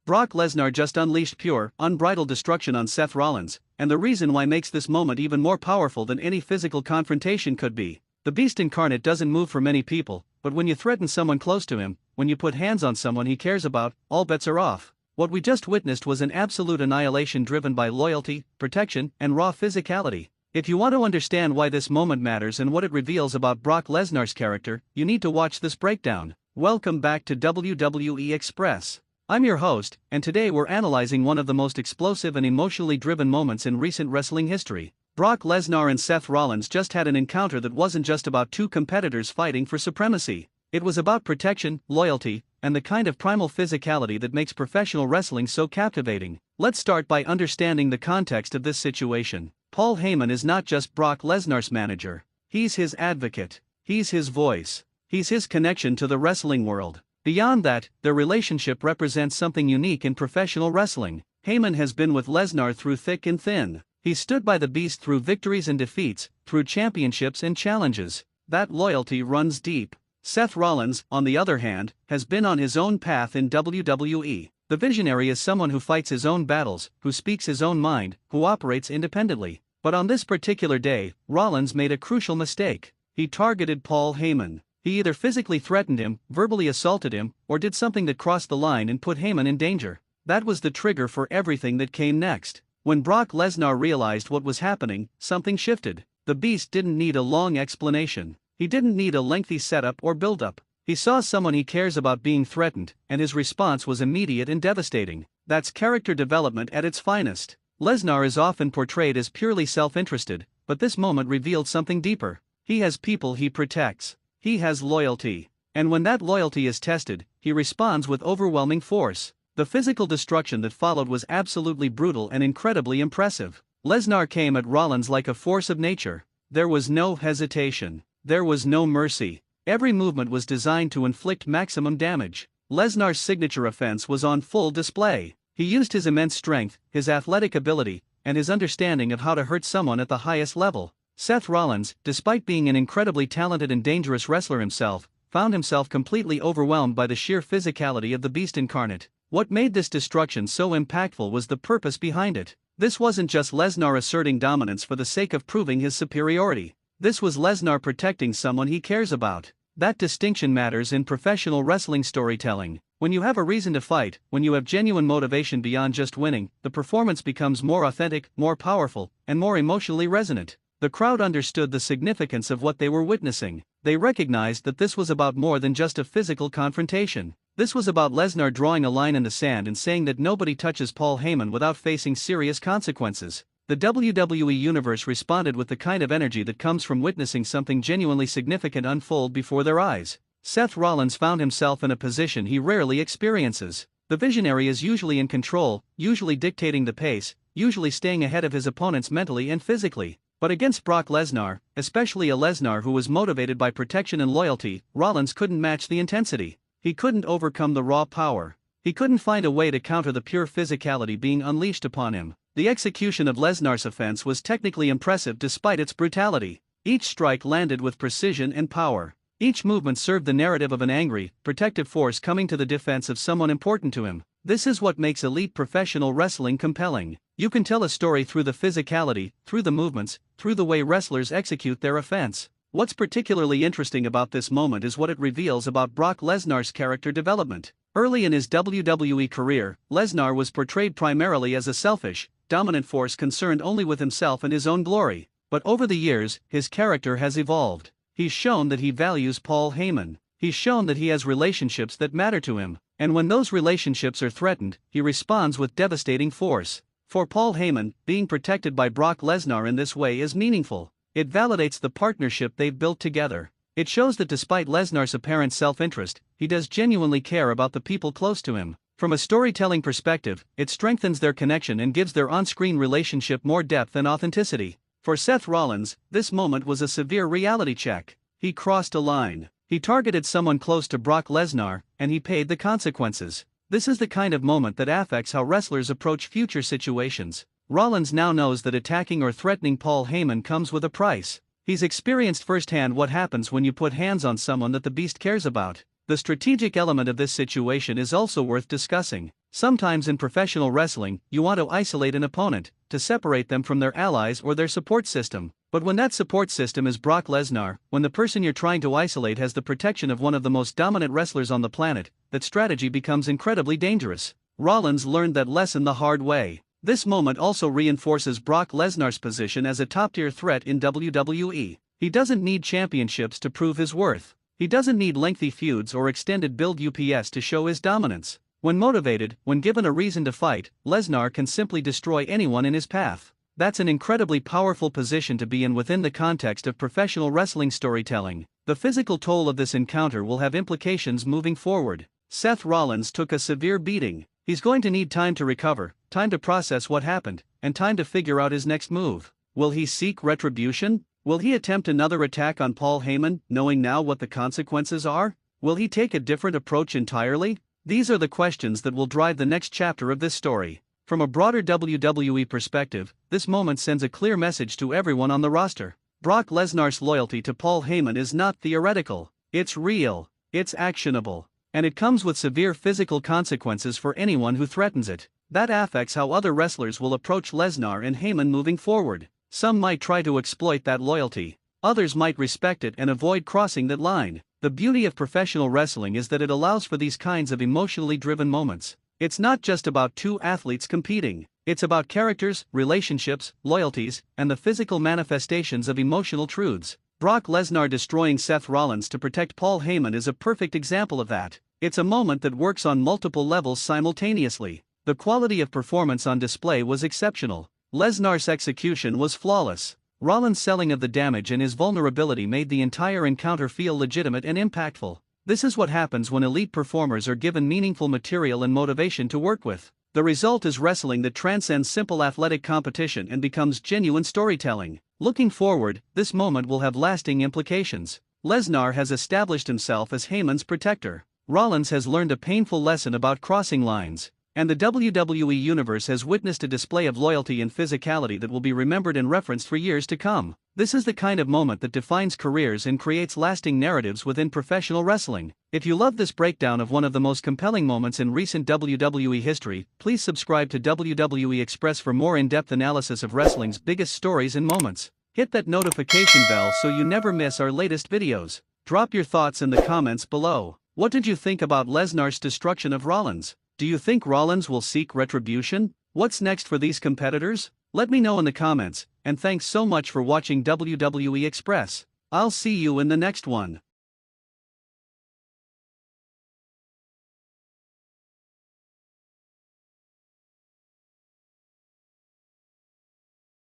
Brock Lesnar just unleashed pure, unbridled destruction on Seth Rollins, and the reason why makes this moment even more powerful than any physical confrontation could be. The beast incarnate doesn't move for many people, but when you threaten someone close to him, when you put hands on someone he cares about, all bets are off. What we just witnessed was an absolute annihilation driven by loyalty, protection, and raw physicality. If you want to understand why this moment matters and what it reveals about Brock Lesnar's character, you need to watch this breakdown. Welcome back to WWE Express. I'm your host, and today we're analyzing one of the most explosive and emotionally driven moments in recent wrestling history. Brock Lesnar and Seth Rollins just had an encounter that wasn't just about two competitors fighting for supremacy. It was about protection, loyalty, and the kind of primal physicality that makes professional wrestling so captivating. Let's start by understanding the context of this situation. Paul Heyman is not just Brock Lesnar's manager. He's his advocate. He's his voice. He's his connection to the wrestling world. Beyond that, their relationship represents something unique in professional wrestling. Heyman has been with Lesnar through thick and thin. He stood by the beast through victories and defeats, through championships and challenges. That loyalty runs deep. Seth Rollins, on the other hand, has been on his own path in WWE. The visionary is someone who fights his own battles, who speaks his own mind, who operates independently. But on this particular day, Rollins made a crucial mistake. He targeted Paul Heyman. He either physically threatened him, verbally assaulted him, or did something that crossed the line and put Heyman in danger. That was the trigger for everything that came next. When Brock Lesnar realized what was happening, something shifted. The beast didn't need a long explanation. He didn't need a lengthy setup or build-up. He saw someone he cares about being threatened, and his response was immediate and devastating. That's character development at its finest. Lesnar is often portrayed as purely self-interested, but this moment revealed something deeper. He has people he protects. He has loyalty. And when that loyalty is tested, he responds with overwhelming force. The physical destruction that followed was absolutely brutal and incredibly impressive. Lesnar came at Rollins like a force of nature. There was no hesitation. There was no mercy. Every movement was designed to inflict maximum damage. Lesnar's signature offense was on full display. He used his immense strength, his athletic ability, and his understanding of how to hurt someone at the highest level. Seth Rollins, despite being an incredibly talented and dangerous wrestler himself, found himself completely overwhelmed by the sheer physicality of the beast incarnate. What made this destruction so impactful was the purpose behind it. This wasn't just Lesnar asserting dominance for the sake of proving his superiority. This was Lesnar protecting someone he cares about. That distinction matters in professional wrestling storytelling. When you have a reason to fight, when you have genuine motivation beyond just winning, the performance becomes more authentic, more powerful, and more emotionally resonant. The crowd understood the significance of what they were witnessing. They recognized that this was about more than just a physical confrontation. This was about Lesnar drawing a line in the sand and saying that nobody touches Paul Heyman without facing serious consequences. The WWE Universe responded with the kind of energy that comes from witnessing something genuinely significant unfold before their eyes. Seth Rollins found himself in a position he rarely experiences. The visionary is usually in control, usually dictating the pace, usually staying ahead of his opponents mentally and physically. But against Brock Lesnar, especially a Lesnar who was motivated by protection and loyalty, Rollins couldn't match the intensity. He couldn't overcome the raw power. He couldn't find a way to counter the pure physicality being unleashed upon him. The execution of Lesnar's offense was technically impressive despite its brutality. Each strike landed with precision and power. Each movement served the narrative of an angry, protective force coming to the defense of someone important to him. This is what makes elite professional wrestling compelling. You can tell a story through the physicality, through the movements, through the way wrestlers execute their offense. What's particularly interesting about this moment is what it reveals about Brock Lesnar's character development. Early in his WWE career, Lesnar was portrayed primarily as a selfish, dominant force concerned only with himself and his own glory. But over the years, his character has evolved. He's shown that he values Paul Heyman. He's shown that he has relationships that matter to him. And when those relationships are threatened, he responds with devastating force. For Paul Heyman, being protected by Brock Lesnar in this way is meaningful. It validates the partnership they've built together. It shows that despite Lesnar's apparent self-interest, he does genuinely care about the people close to him. From a storytelling perspective, it strengthens their connection and gives their on-screen relationship more depth and authenticity. For Seth Rollins, this moment was a severe reality check. He crossed a line. He targeted someone close to Brock Lesnar, and he paid the consequences. This is the kind of moment that affects how wrestlers approach future situations. Rollins now knows that attacking or threatening Paul Heyman comes with a price. He's experienced firsthand what happens when you put hands on someone that the beast cares about. The strategic element of this situation is also worth discussing. Sometimes in professional wrestling, you want to isolate an opponent, to separate them from their allies or their support system. But when that support system is Brock Lesnar, when the person you're trying to isolate has the protection of one of the most dominant wrestlers on the planet, that strategy becomes incredibly dangerous. Rollins learned that lesson the hard way. This moment also reinforces Brock Lesnar's position as a top-tier threat in WWE. He doesn't need championships to prove his worth. He doesn't need lengthy feuds or extended build UPS to show his dominance. When motivated, when given a reason to fight, Lesnar can simply destroy anyone in his path. That's an incredibly powerful position to be in within the context of professional wrestling storytelling. The physical toll of this encounter will have implications moving forward. Seth Rollins took a severe beating. He's going to need time to recover, time to process what happened, and time to figure out his next move. Will he seek retribution? Will he attempt another attack on Paul Heyman, knowing now what the consequences are? Will he take a different approach entirely? These are the questions that will drive the next chapter of this story. From a broader WWE perspective, this moment sends a clear message to everyone on the roster. Brock Lesnar's loyalty to Paul Heyman is not theoretical. It's real, it's actionable, and it comes with severe physical consequences for anyone who threatens it. That affects how other wrestlers will approach Lesnar and Heyman moving forward. Some might try to exploit that loyalty. Others might respect it and avoid crossing that line. The beauty of professional wrestling is that it allows for these kinds of emotionally driven moments. It's not just about two athletes competing. It's about characters, relationships, loyalties, and the physical manifestations of emotional truths. Brock Lesnar destroying Seth Rollins to protect Paul Heyman is a perfect example of that. It's a moment that works on multiple levels simultaneously. The quality of performance on display was exceptional. Lesnar's execution was flawless. Rollins' selling of the damage and his vulnerability made the entire encounter feel legitimate and impactful. This is what happens when elite performers are given meaningful material and motivation to work with. The result is wrestling that transcends simple athletic competition and becomes genuine storytelling. Looking forward, this moment will have lasting implications. Lesnar has established himself as Heyman's protector. Rollins has learned a painful lesson about crossing lines. And the WWE Universe has witnessed a display of loyalty and physicality that will be remembered and referenced for years to come. This is the kind of moment that defines careers and creates lasting narratives within professional wrestling. If you love this breakdown of one of the most compelling moments in recent WWE history, please subscribe to WWE Express for more in-depth analysis of wrestling's biggest stories and moments. Hit that notification bell so you never miss our latest videos. Drop your thoughts in the comments below. What did you think about Lesnar's destruction of Rollins? Do you think Rollins will seek retribution? What's next for these competitors? Let me know in the comments, and thanks so much for watching WWE Express. I'll see you in the next one.